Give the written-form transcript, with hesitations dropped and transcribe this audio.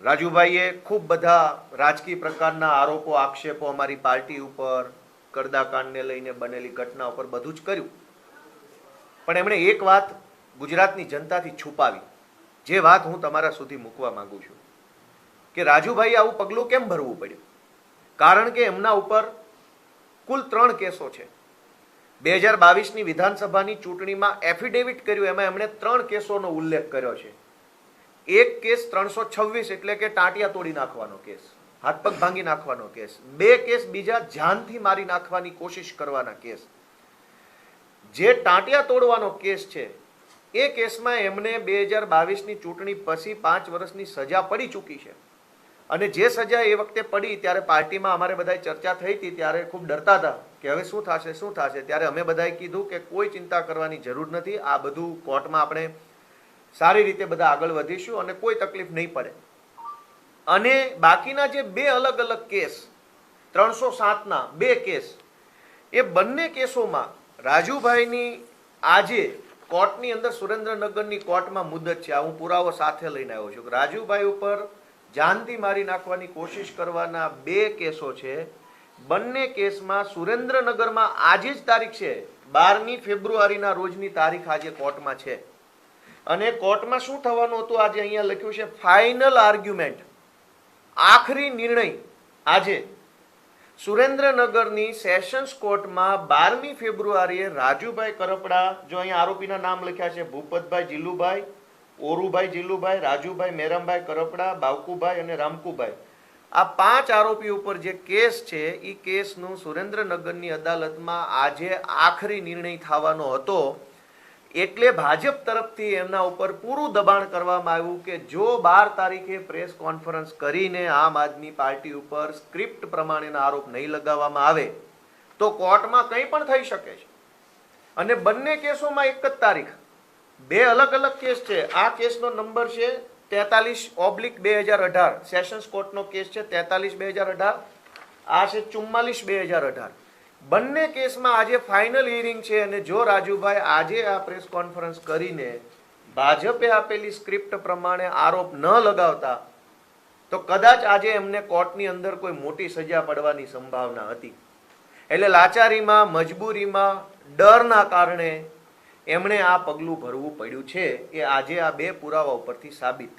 રાજુભાઈએ ખૂબ બધા રાજકીય પ્રકારના આરોપો આક્ષેપો અમારી પાર્ટી ઉપર, કરદાકાંડને લઈને બનેલી ઘટના ઉપર બધું જ કર્યું, પણ એમણે એક વાત ગુજરાતની જનતાથી છુપાવી, જે વાત હું તમારા સુધી મૂકવા માંગુ છું કે રાજુભાઈએ આવું પગલું કેમ ભરવું પડ્યું. કારણ કે એમના ઉપર કુલ 3 કેસો છે. 2022ની વિધાનસભાની ચૂંટણીમાં એફિડેવિટ કર્યું, એમાં એમણે 3 કેસોનો ઉલ્લેખ કર્યો છે. એક કેસ 326 એટલે કે ટાંટિયા તોડી નાખવાનો કેસ, હાથ પગ ભાંગી નાખવાનો કેસ. 2 કેસ બીજા જાનથી મારી નાખવાની કોશિશ કરવાના કેસ. જે ટાંટિયા તોડવાનો કેસ છે એ કેસમાં એમને 2022ની ચૂંટણી પછી 5 વર્ષની સજા પડી ચૂકી છે. અને જે સજા એ વખતે પડી ત્યારે પાર્ટીમાં અમારે બધાએ ચર્ચા થઈ હતી, ત્યારે ખૂબ ડરતા હતા કે હવે શું થશે શું થશે. ત્યારે અમે બધાએ કીધું કે કોઈ ચિંતા કરવાની જરૂર નથી, આ બધું કોર્ટમાં આપણે સારી રીતે બધા આગળ વધીશું અને કોઈ તકલીફ નહીં પડે. અને બાકીના જે 2 અલગ અલગ કેસ, 307ના 2 કેસ, એ બંને કેસોમાં રાજુભાઈની આજે કોર્ટની અંદર સુરેન્દ્રનગરની કોર્ટમાં મુદત છે. આ હું પુરાવો સાથે લઈને આવ્યો છું. રાજુભાઈ ઉપર જાનથી મારી નાખવાની કોશિશ કરવાના 2 કેસો છે. બંને કેસમાં સુરેન્દ્રનગરમાં આજે જ તારીખ છે, 12મી ફેબ્રુઆરીના રોજની તારીખ આજે કોર્ટમાં છે. અને કોર્ટમાં શું થવાનું હતું આજે અહીંયા લખ્યું છે, ફાઇનલ આર્ગ્યુમેન્ટ, આખરી નિર્ણય આજે સુરેન્દ્રનગરની સેશન્સ કોર્ટમાં 12મી ફેબ્રુઆરીએ રાજુભાઈ કરપડા, જો અહીંયા આરોપીના નામ લખ્યા છે, ભૂપતભાઈ જીલુભાઈ, ઓરુભાઈ જીલુભાઈ, રાજુભાઈ મેરમભાઈ કરપડા, બાવકુભાઈ અને રામકુભાઈ, આ 5 આરોપી ઉપર જે કેસ છે એ કેસનું સુરેન્દ્રનગરની અદાલતમાં આજે આખરી નિર્ણય થવાનો હતો. એટલે ભાજપ તરફથી એમના ઉપર પૂરું દબાણ કરવામાં આવ્યું કે જો 12 તારીખે પ્રેસ કોન્ફરન્સ કરીને આમ આદમી પાર્ટી ઉપર સ્ક્રિપ્ટ પ્રમાણેના આરોપ નહીં લગાવવામાં આવે તો કોર્ટમાં કંઈ પણ થઈ શકે છે. અને બંને કેસોમાં એક જ તારીખ, 2 અલગ અલગ કેસ છે. આ કેસનો નંબર છે 43/2018, સેશન્સ કોર્ટનો કેસ છે 43/2018, આ છે 44/2018. બંને કેસમાં આજે ફાઇનલ હિયરિંગ છે. અને જો રાજુભાઈ આજે આ પ્રેસ કોન્ફરન્સ કરીને ભાજપે આપેલી સ્ક્રિપ્ટ પ્રમાણે આરોપ ન લગાવતા તો કદાચ આજે એમને કોર્ટની અંદર કોઈ મોટી સજા પડવાની સંભાવના હતી. એટલે લાચારીમાં, મજબૂરીમાં, ડરના કારણે એમણે આ પગલું ભરવું પડ્યું છે. એ આજે આ 2 પુરાવા ઉપરથી સાબિત